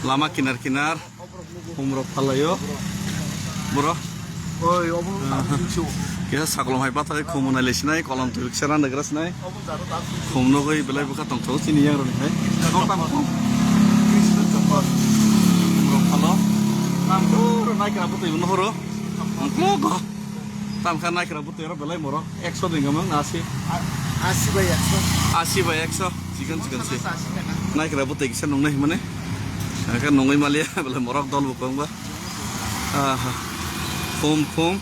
lama kinar-kinar umrok palayo bro kita saklom hai patai khumuna lesinai kolam tu seran negara sinai khumno goi belai buka tong tau sini yang roni hai umrok palo tam tu naik rabu tu ibu horo logo tam kan naik rabu tu era belai moro 100 dingamang nasi 80 by 100 chicken sih naik rabu tu iksan nong nahi mane kan nongai malia belai morok dol bukang ba khum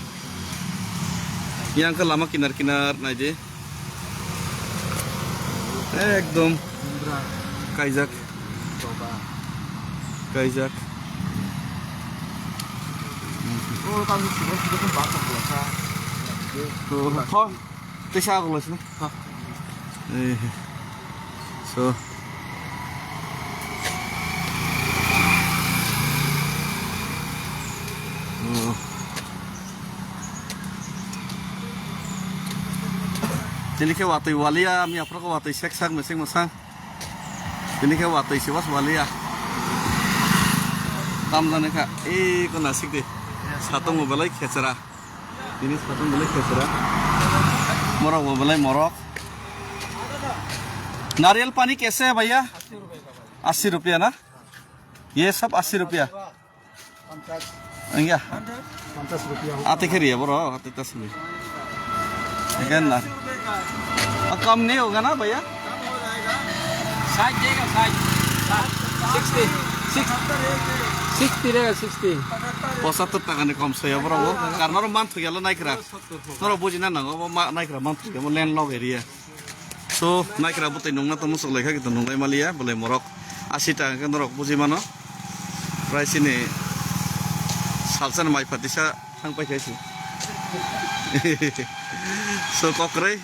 yang ke lama kinar-kinar naje ekdom kaijak oh kan sudah kan batok lah oh tesa gulas na so ini ke watai walia mi apro ko watai seksak mesing masang ini ke watai siwas walia tamlane ka ko nasik de satu mobilai khechara ini satu mobilai khechara morok mobilai morok नारियल पानी कैसे है भैया 80 रुपया ना ये सब 80 रुपया क्या 50 रुपया आते खरी है ब्रो आते 10 में लेकिन ना कम नहीं होगा ना भैया साइज देगा साइज 60 रहेगा 60 75 টাকা নে কম সয় ব্রো কারণ আর মান থুই গেল নাইকরা নর বুঝিনা নাগো নাইকরা মান থুই গেল lane log area so naikra butai nongna to musuk lekha gitu nonglai malia boleh morok 80 টাকা kan norok buji mano price ini salsan mai patisa thang pai kaisi so kokrai